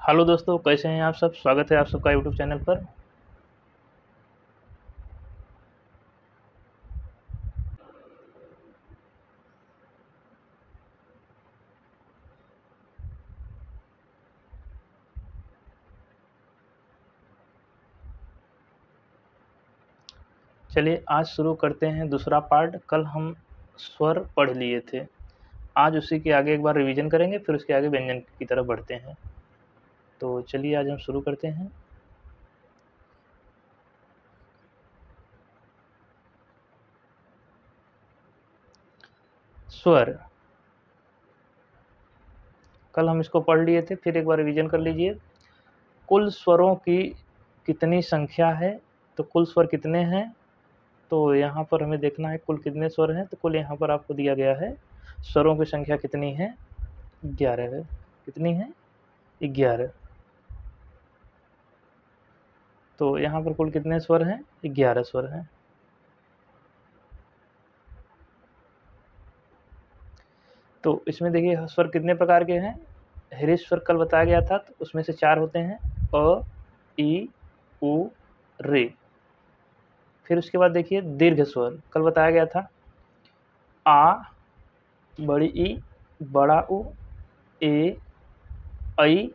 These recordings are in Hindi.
हेलो दोस्तों, कैसे हैं आप सब। स्वागत है आप सबका यूट्यूब चैनल पर। चलिए आज शुरू करते हैं दूसरा पार्ट। कल हम स्वर पढ़ लिए थे, आज उसी के आगे एक बार रिवीजन करेंगे, फिर उसके आगे व्यंजन की तरफ बढ़ते हैं। तो चलिए आज हम शुरू करते हैं। स्वर, कल हम इसको पढ़ लिए थे, फिर एक बार रिवीजन कर लीजिए। कुल स्वरों की कितनी संख्या है, तो कुल स्वर कितने हैं, तो यहाँ पर हमें देखना है कुल कितने स्वर हैं। तो कुल यहाँ पर आपको दिया गया है, स्वरों की संख्या कितनी है, 11 है। कितनी है, 11। तो यहाँ पर कुल कितने स्वर हैं, 11 स्वर हैं। तो इसमें देखिए स्वर कितने प्रकार के हैं। हृदय स्वर कल बताया गया था, तो उसमें से 4 होते हैं, अ, ई, उ, रे। फिर उसके बाद देखिए दीर्घ स्वर कल बताया गया था, आ, बड़ी ई, बड़ा उ, ए, ऐ,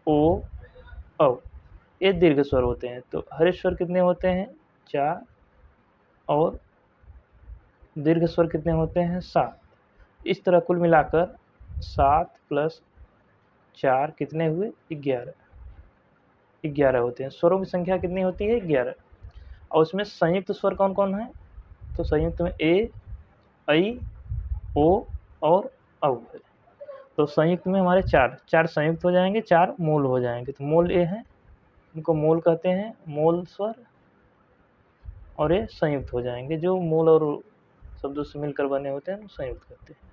ओ, औ। ये दीर्घ स्वर होते हैं। तो हृदय स्वर कितने होते हैं, 4, और दीर्घ स्वर कितने होते हैं, 7। इस तरह कुल मिलाकर 7 + 4 कितने हुए, 11। 11 होते हैं। स्वरों की संख्या कितनी होती है, 11। और उसमें संयुक्त स्वर कौन कौन है, तो संयुक्त में ए, ऐ, ओ और औ है। तो संयुक्त में हमारे 4 संयुक्त हो जाएंगे, 4 मूल हो जाएंगे। तो मूल ए है, इनको मूल कहते हैं, मूल स्वर। और ये संयुक्त हो जाएंगे, जो मूल और शब्दों से मिलकर बने होते हैं संयुक्त कहते हैं।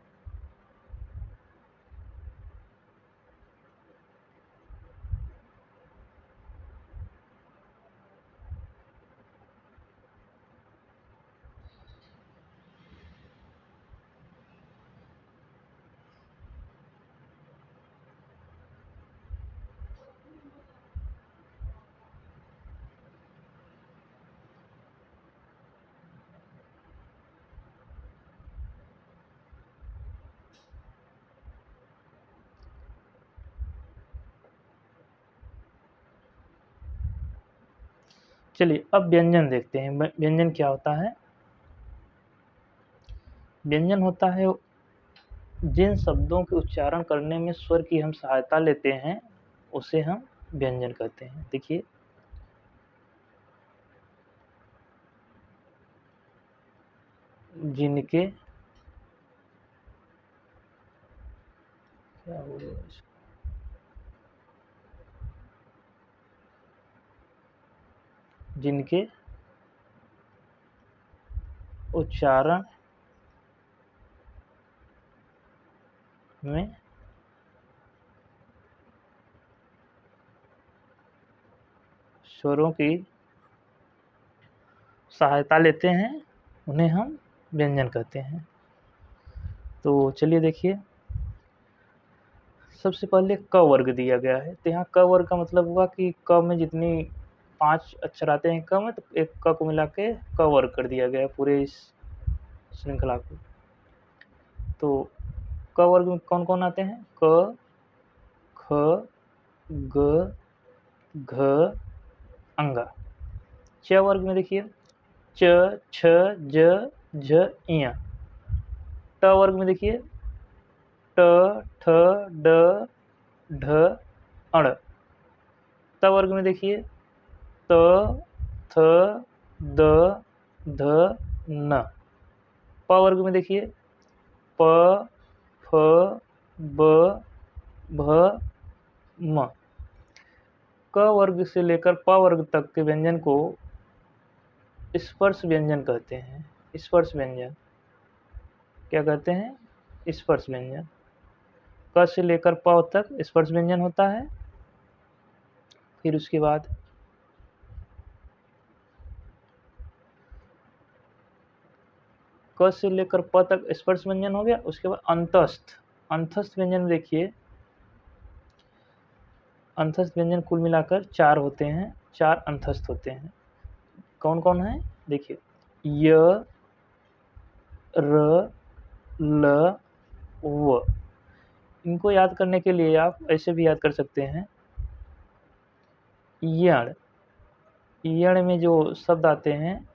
चलिए अब व्यंजन देखते हैं। व्यंजन क्या होता है। व्यंजन होता है जिन शब्दों के उच्चारण करने में स्वर की हम सहायता लेते हैं, उसे हम व्यंजन कहते हैं। देखिए जिनके, क्या बोले इसको, जिनके उच्चारण में स्वरों की सहायता लेते हैं, उन्हें हम व्यंजन कहते हैं। तो चलिए देखिए, सबसे पहले क वर्ग दिया गया है। तो यहाँ क वर्ग का मतलब हुआ कि क में जितनी 5 अक्षर आते हैं क में, तो एक क को मिला के क वर्ग कर दिया गया है पूरे इस श्रृंखला को। तो क वर्ग में कौन कौन आते हैं, क, ख, ग, घ, अंगा। च वर्ग में देखिए च, छ, ज, झ, इया। ट वर्ग में देखिए ट, ठ, ड, ढ, अण। त वर्ग में देखिए त, थ, द, ध, न। प वर्ग में देखिए प, फ, ब, भ, म। क वर्ग से लेकर प वर्ग तक के व्यंजन को स्पर्श व्यंजन कहते हैं। स्पर्श व्यंजन क्या कहते हैं, स्पर्श व्यंजन। क से लेकर प तक स्पर्श व्यंजन होता है। फिर उसके बाद क से लेकर प तक स्पर्श व्यंजन हो गया। उसके बाद अंतस्थ। अंतस्थ व्यंजन देखिए अंतस्थ व्यंजन कुल मिलाकर 4 होते हैं, 4 अंतस्थ होते हैं। कौन कौन है देखिए, य, र, ल, व। इनको याद करने के लिए आप ऐसे भी याद कर सकते हैं, यण, यण में जो शब्द आते हैं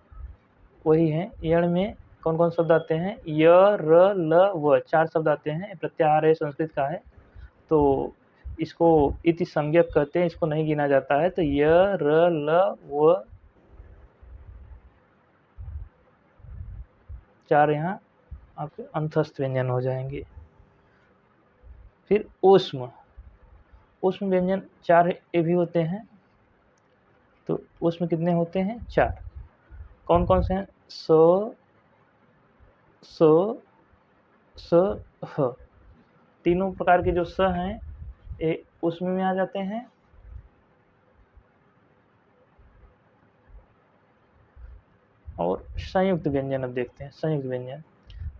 वही हैं। यण में कौन कौन शब्द आते हैं, य, र, ल, व, 4 शब्द आते हैं। प्रत्याहार है, संस्कृत का है, तो इसको इति संज्ञक कहते हैं, इसको नहीं गिना जाता है। तो य, र, ल, व 4 यहाँ आपके अंतस्थ व्यंजन हो जाएंगे। फिर ऊष्म, ऊष्म व्यंजन 4 ये भी होते हैं। तो ऊष्म कितने होते हैं, 4। कौन कौन से हैं, स, स, स, ह। तीनों प्रकार के जो स हैं ये ऊष्म में आ जाते हैं। और संयुक्त व्यंजन अब देखते हैं, संयुक्त व्यंजन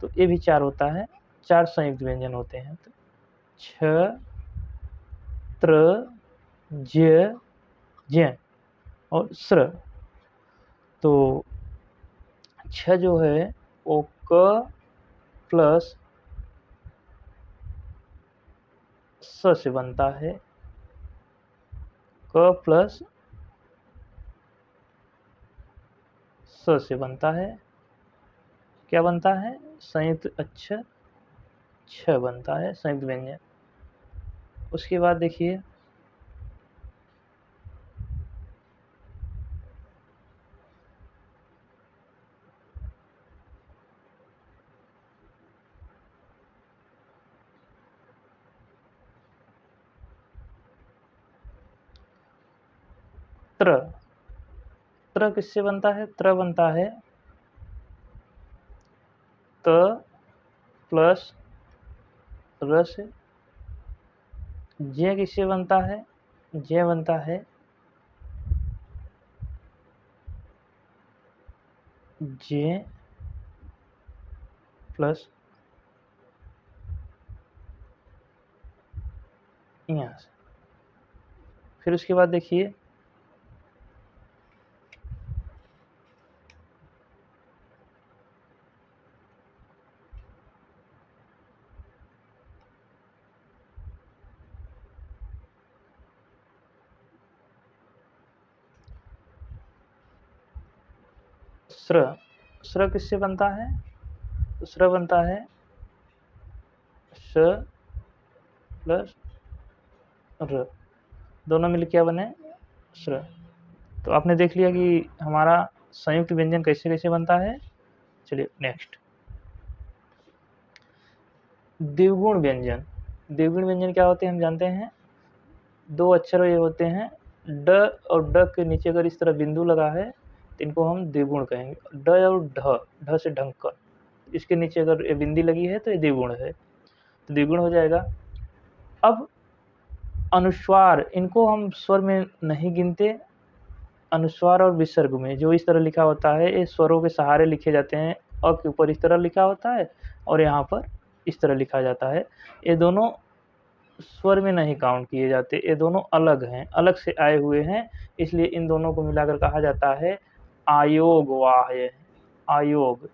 तो ये भी 4 होता है, 4 संयुक्त व्यंजन होते हैं। तो छ, त्र, ज्य, ज्ञ और स्र। तो छ जो है वो क प्लस स से बनता है, क प्लस स से बनता है। क्या बनता है, संयुक्त अक्षर छ बनता है, संयुक्त व्यंजन। उसके बाद देखिए त्र, त्र किससे बनता है, त्र बनता है त प्लस र से। ज्य किससे बनता है, ज्य बनता है ज्य प्लस यहाँ से। फिर उसके बाद देखिए स्र, स्र किससे बनता है, तो स्र बनता है स प्लस र, दोनों मिल क्या बने, स्र। तो आपने देख लिया कि हमारा संयुक्त व्यंजन कैसे कैसे बनता है। चलिए नेक्स्ट, द्विगुण व्यंजन। द्विगुण व्यंजन क्या होते हैं हम जानते हैं, 2 अक्षर ये होते हैं, ड और ड के नीचे अगर इस तरह बिंदु लगा है तो इनको हम द्विगुण कहेंगे। ड और ढ, ढ से ढंकर, इसके नीचे अगर ये बिंदी लगी है तो ये द्विगुण है, तो द्विगुण हो जाएगा। अब अनुस्वार, इनको हम स्वर में नहीं गिनते, अनुस्वार और विसर्ग में जो इस तरह लिखा होता है ये स्वरों के सहारे लिखे जाते हैं। अ के ऊपर इस तरह लिखा होता है और यहाँ पर इस तरह लिखा जाता है। ये दोनों स्वर में नहीं काउंट किए जाते, ये दोनों अलग हैं, अलग से आए हुए हैं, इसलिए इन दोनों को मिलाकर कहा जाता है आयोगवाह्य, आयोग।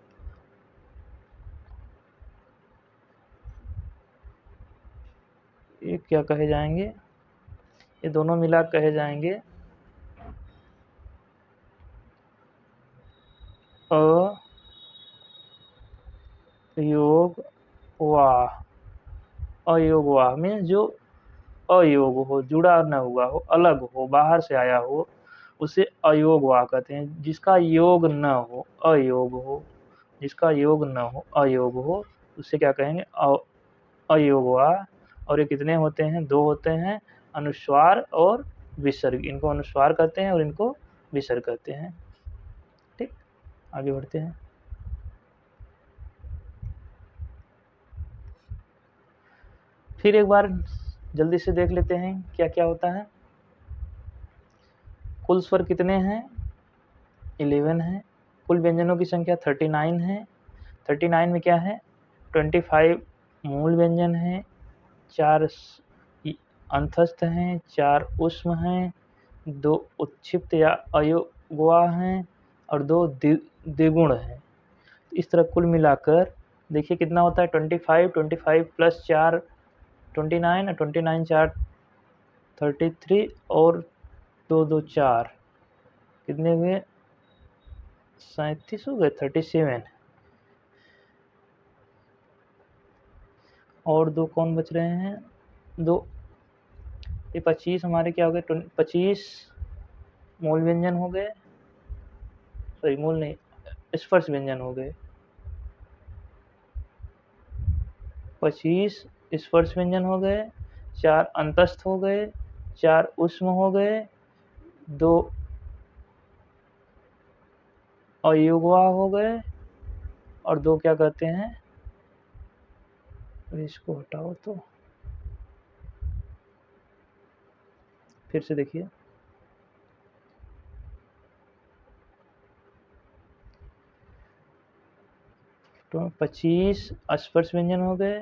ये क्या कहे जाएंगे, ये दोनों मिला कहे जाएंगे अयोगवाह। अयोगवाह मीन्स जो अयोग हो, जुड़ा न हुआ हो, अलग हो, बाहर से आया हो, उसे अयोगवाह कहते हैं। जिसका योग न हो, अयोग हो, जिसका योग न हो, अयोग हो, उसे क्या कहेंगे, अयोगवाह। और ये कितने होते हैं, 2 होते हैं, अनुस्वार और विसर्ग। इनको अनुस्वार कहते हैं और इनको विसर्ग कहते हैं। ठीक, आगे बढ़ते हैं। फिर एक बार जल्दी से देख लेते हैं क्या क्या होता है। कुल स्वर कितने हैं, 11 है। कुल व्यंजनों की संख्या 39 है। 39 में क्या है, 25 मूल व्यंजन है, 4 अंतस्थ हैं, 4 ऊष्म हैं, 2 उत्क्षिप्त या अयोगवा हैं और 2 द्विगुण हैं। इस तरह कुल मिलाकर देखिए कितना होता है 25 प्लस 4 29 और 29 4 33 और 2 2 4 कितने हुए 37 हो गए 37 और 2 कौन बच रहे हैं 2 ये 25 हमारे क्या हो गए 25 मूल व्यंजन हो गए सॉरी मूल नहीं स्पर्श व्यंजन हो गए 25 स्पर्श व्यंजन हो गए 4 अंतस्थ हो गए 4 ऊष्म हो गए 2 अयुग्वा हो गए और 2 क्या कहते हैं इसको हटाओ तो फिर से देखिए तो 25 स्पर्श व्यंजन हो गए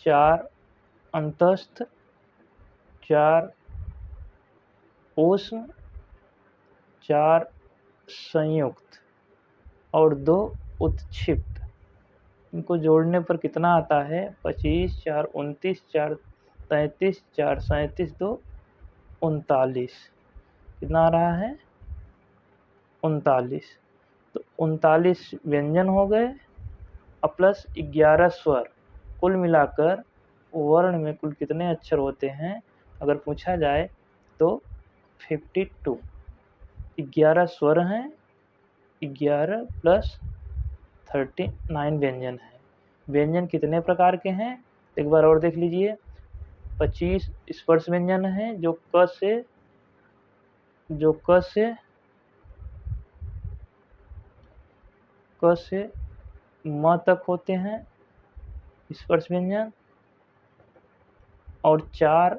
4 अंतस्थ 4 ऊष्म 4 संयुक्त और 2 उत्क्षिप्त इनको जोड़ने पर कितना आता है 25 4 29 4 33 4 37 2 39 कितना आ रहा है 39 तो 39 व्यंजन हो गए और प्लस 11 स्वर कुल मिलाकर वर्ण में कुल कितने अक्षर होते हैं अगर पूछा जाए तो 52 11 स्वर हैं 11 प्लस 39 व्यंजन हैं व्यंजन कितने प्रकार के हैं एक बार और देख लीजिए 25 स्पर्श व्यंजन हैं जो क से म तक होते हैं स्पर्श व्यंजन और 4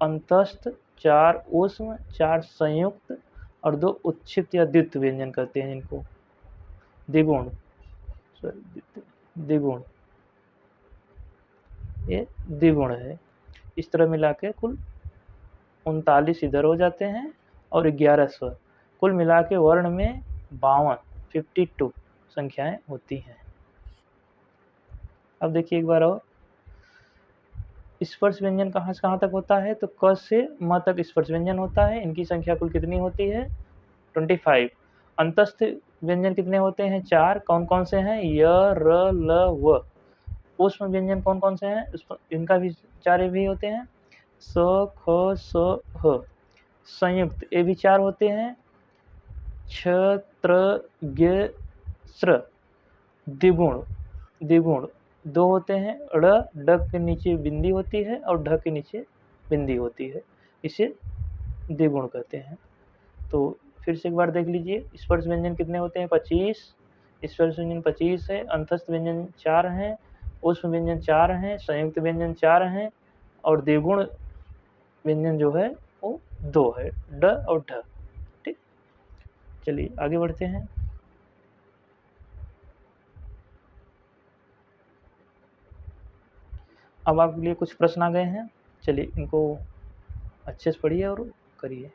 अंतस्थ 4 ऊष्म 4 संयुक्त और 2 उत्क्षिप्त या द्वित्व व्यंजन कहते हैं इनको द्विगुण द्विगुण ये द्विगुण है इस तरह मिला के कुल 39 इधर हो जाते हैं और 11 स्वर कुल मिला के वर्ण में 52 संख्याएं होती हैं। अब देखिए एक बार और स्पर्श व्यंजन कहाँ से कहाँ तक होता है तो क से म तक स्पर्श व्यंजन होता है इनकी संख्या कुल कितनी होती है 25 अंतस्थ व्यंजन कितने होते हैं 4 कौन कौन से हैं य र ल व ऊष्म व्यंजन कौन कौन से हैं इनका भी 4 भी होते हैं स ख स ह संयुक्त ये भी 4 होते हैं छ त्र ग स्र द्विगुण द्विगुण 2 होते हैं ड़ ड के नीचे बिंदी होती है और ढ के नीचे बिंदी होती है इसे द्विगुण कहते हैं। तो फिर से एक बार देख लीजिए स्पर्श व्यंजन कितने होते हैं 25 स्पर्श व्यंजन 25 है अंतस्थ व्यंजन 4 हैं ऊष्म व्यंजन 4 हैं संयुक्त व्यंजन 4 हैं और द्विगुण व्यंजन जो है वो 2 है ड और ढ। ठीक चलिए आगे बढ़ते हैं। अब आपके लिए कुछ प्रश्न आ गए हैं चलिए इनको अच्छे से पढ़िए और करिए।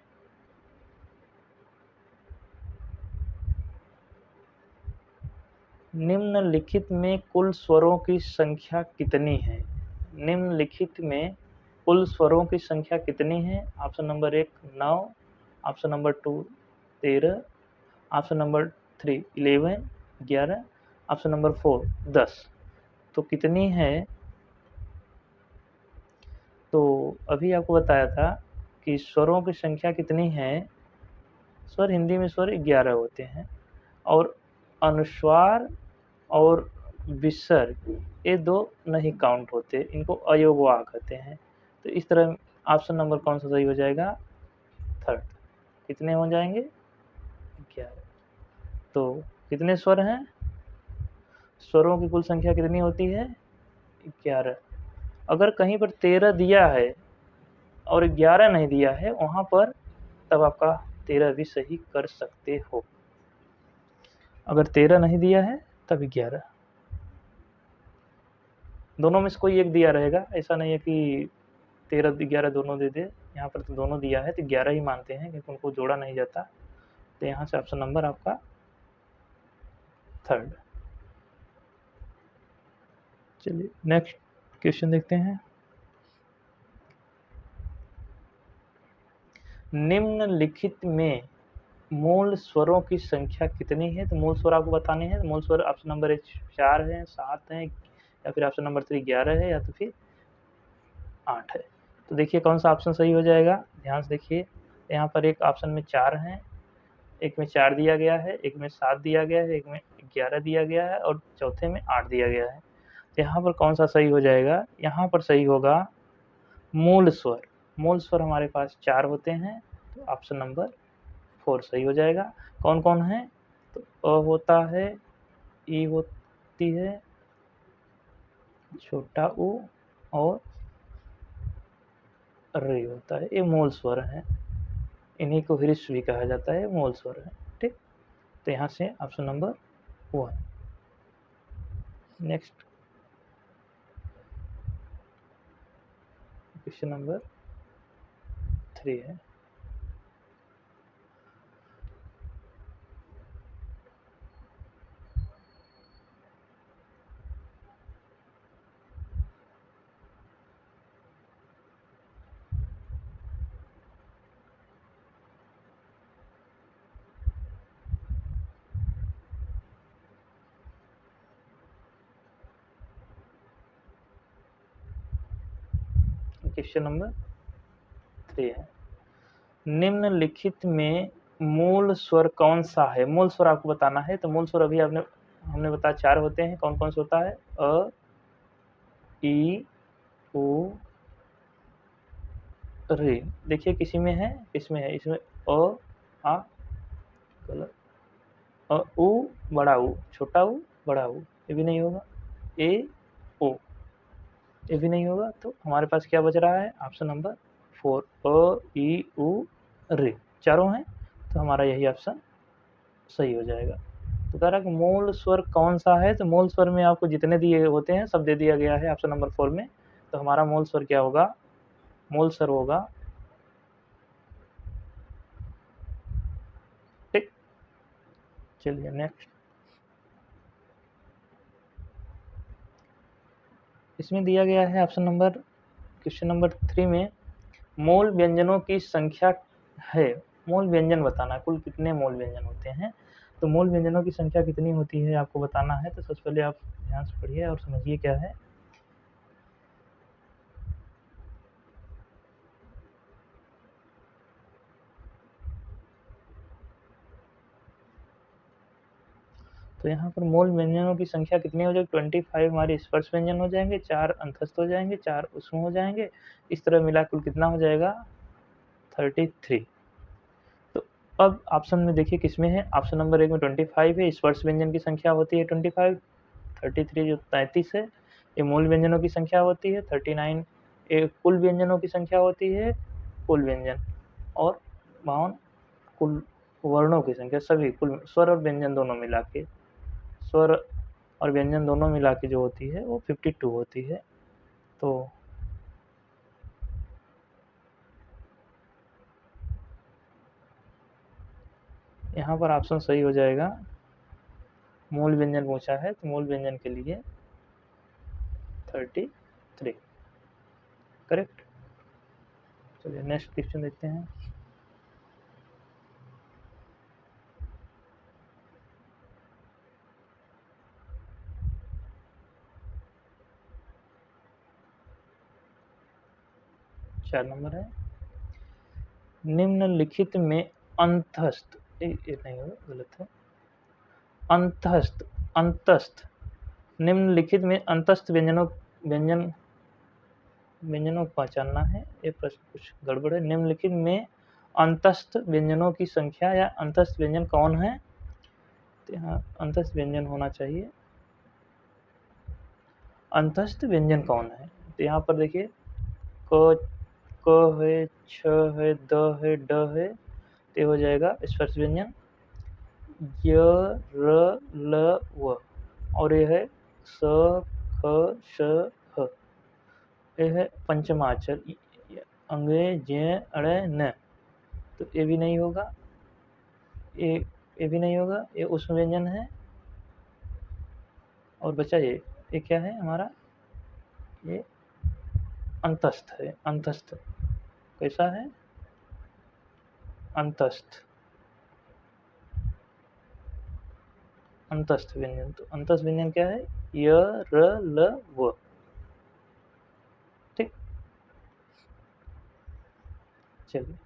निम्नलिखित में कुल स्वरों की संख्या कितनी है निम्नलिखित में कुल स्वरों की संख्या कितनी है option number 1 9 option number 2 13 option number 3 11 option number 4 10 तो कितनी है तो अभी आपको बताया था कि स्वरों की संख्या कितनी है स्वर हिंदी में स्वर 11 होते हैं और अनुस्वार और विसर्ग ये 2 नहीं काउंट होते इनको अयोगवा कहते हैं। तो इस तरह ऑप्शन नंबर कौन सा सही हो जाएगा 3rd कितने हो जाएंगे 11। तो कितने स्वर हैं स्वरों की कुल संख्या कितनी होती है 11। अगर कहीं पर 13 दिया है और 11 नहीं दिया है वहाँ पर तब आपका 13 भी सही कर सकते हो। अगर 13 नहीं दिया है तब 11 दोनों में से कोई एक दिया रहेगा, ऐसा नहीं है कि 13-11 दोनों दे दे। यहाँ पर तो दोनों दिया है तो 11 ही मानते हैं क्योंकि उनको जोड़ा नहीं जाता। तो यहाँ से ऑप्शन नंबर आपका थर्ड। चलिए नेक्स्ट क्वेश्चन देखते हैं। निम्नलिखित में मूल स्वरों की संख्या कितनी है? तो मूल स्वर आपको बताने हैं। मूल स्वर ऑप्शन नंबर 4 है, 7 है, या फिर ऑप्शन नंबर 3 11 है, या तो फिर 8 है। तो देखिए कौन सा ऑप्शन सही हो जाएगा, ध्यान से देखिए। यहाँ पर एक ऑप्शन में 4 है, एक में 4 दिया गया है, एक में 7 दिया गया है, एक में 11 दिया गया है और चौथे में 8 दिया गया है। तो यहाँ पर कौन सा सही हो जाएगा? यहाँ पर सही होगा मूल स्वर। मूल स्वर हमारे पास 4 होते हैं, तो ऑप्शन नंबर 4 सही हो जाएगा। कौन कौन है? तो अ होता है, ई होती है, छोटा ऊ और रे होता है। ये मूल स्वर है, इन्हीं को ह्रीश्व भी कहा जाता है, मूल स्वर है। ठीक, तो यहाँ से option number 1। Next question number 3 है। क्वेश्चन नंबर 3 है, निम्नलिखित में मूल स्वर कौन सा है? मूल स्वर आपको बताना है। तो मूल स्वर अभी हमने बताया 4 होते हैं। कौन कौन सा होता है? अ, ई, उ, रे। देखिए किसी में है, इसमें है, इसमें अ, आ, गलत, उ, बड़ा ऊ, छोटा ऊ, बड़ा ऊ, ये भी नहीं होगा। ए, ओ, ये भी नहीं होगा। तो हमारे पास क्या बच रहा है? ऑप्शन नंबर 4, अ, ई, उ, रे। चारों हैं, तो हमारा यही ऑप्शन सही हो जाएगा। तो कह रहा है कि मूल स्वर कौन सा है? तो मूल स्वर में आपको जितने दिए होते हैं सब दे दिया गया है ऑप्शन नंबर 4 में। तो हमारा मूल स्वर क्या होगा? मूल स्वर होगा, ठीक। चलिए नेक्स्ट, इसमें दिया गया है ऑप्शन नंबर, क्वेश्चन नंबर 3 में मूल व्यंजनों की संख्या है। मूल व्यंजन बताना है, कुल कितने मूल व्यंजन होते हैं। तो मूल व्यंजनों की संख्या कितनी होती है आपको बताना है। तो सबसे पहले आप ध्यान से पढ़िए और समझिए क्या है। तो यहाँ पर मूल व्यंजनों की संख्या कितनी हो जाएगी? 25 हमारे स्पर्श व्यंजन हो जाएंगे, 4 अंतस्थ हो जाएंगे, 4 ऊष्म हो जाएंगे। इस तरह मिला कुल कितना हो जाएगा? 33। तो अब ऑप्शन में देखिए किसमें है। ऑप्शन नंबर 1 में 25 है, स्पर्श व्यंजन की संख्या होती है 25, 33 जो 33 है ये मूल व्यंजनों की संख्या होती है, 39 ये कुल व्यंजनों की संख्या होती है, कुल व्यंजन, और 52 कुल वर्णों की संख्या, सभी कुल स्वर और व्यंजन दोनों मिला के, स्वर और व्यंजन दोनों मिला के जो होती है वो 52 होती है। तो यहाँ पर ऑप्शन सही हो जाएगा, मूल व्यंजन पूछा है तो मूल व्यंजन के लिए 33 करेक्ट। चलिए नेक्स्ट क्वेश्चन देखते हैं। चार नंबर है, निम्नलिखित में अंतस्थ, ये नहीं होगा, गलत है, अंतस्थ, अंतस्थ, निम्नलिखित में अंतस्थ व्यंजन व्यंजनों को पहचानना है। ये प्रश्न कुछ गड़बड़ है। निम्नलिखित में अंतस्थ व्यंजनों की संख्या या अंतस्थ व्यंजन कौन है? तो यहाँ अंतस्थ व्यंजन होना चाहिए, अंतस्थ व्यंजन कौन है? तो यहाँ पर देखिए क है, छ है, द है, ड है, तो हो जाएगा स्पर्श व्यंजन, य, र, ल, व, और ये है स, ख, श, ह, ये है पंचमाक्षर अंगे जे अड़े न, तो ये भी नहीं होगा, ये भी नहीं होगा, ये ऊष्म व्यंजन है। और बचा ये क्या है हमारा, ये अंतस्थ है। अंतस्थ कैसा है, अंतस्थ, अंतस्थ व्यंजन। तो अंतस्थ व्यंजन क्या है, य र ल व। ठीक, चलिए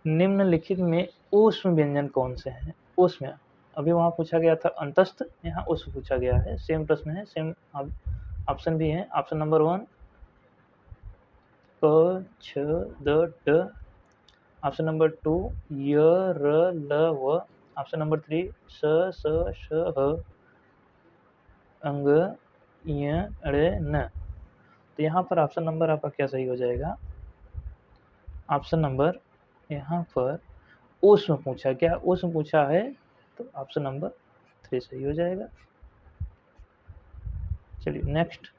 निम्नलिखित में ऊष्म व्यंजन कौन से हैं। ऊष्म, अभी वहां पूछा गया था अंतस्थ, यहाँ ऊष्म पूछा गया है, सेम प्रश्न है, सेम ऑप्शन भी है। ऑप्शन नंबर 1 क छ द ड, ऑप्शन नंबर 2 य र ल व, ऑप्शन नंबर 3 स स श ह अंग य ड़ न। तो यहाँ पर ऑप्शन नंबर आपका क्या सही हो जाएगा, ऑप्शन नंबर यहाँ पर ऊष्म पूछा, क्या ऊष्म पूछा है, तो ऑप्शन नंबर 3 सही हो जाएगा। चलिए नेक्स्ट,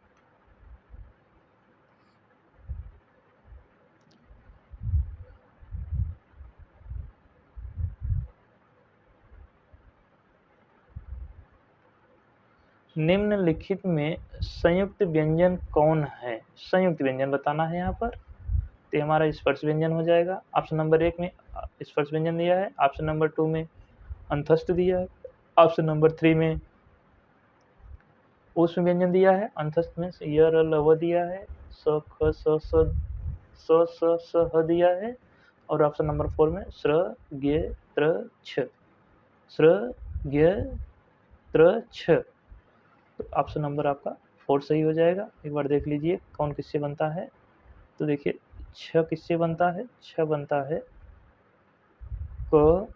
निम्नलिखित में संयुक्त व्यंजन कौन है। संयुक्त व्यंजन बताना है यहाँ पर, तो हमारा स्पर्श व्यंजन हो जाएगा। ऑप्शन नंबर 1 में स्पर्श व्यंजन दिया है, ऑप्शन नंबर 2 में अंतस्थ दिया है, ऑप्शन नंबर 3 में ऊष्म व्यंजन दिया है, अंतस्थ में य र ल व दिया है, स ख स ह दिया है, और ऑप्शन नंबर 4 में स्र गे त्र छ, स्र गे त्र छ। तो ऑप्शन नंबर आपका 4 सही हो जाएगा। एक बार देख लीजिए कौन किससे बनता है। तो देखिए छ किससे बनता है, छ बनता है क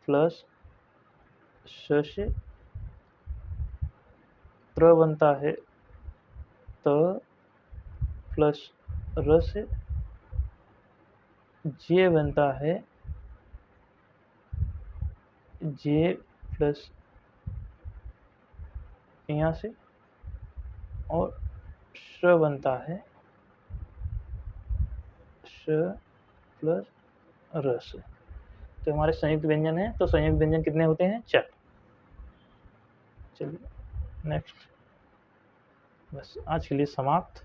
प्लस श से, त्र बनता है त प्लस र से, जे बनता है जे प्लस यहाँ से, और श बनता है श प्लस र से। तो हमारे संयुक्त व्यंजन है, तो संयुक्त व्यंजन कितने होते हैं, 4। चलिए नेक्स्ट, बस आज के लिए समाप्त।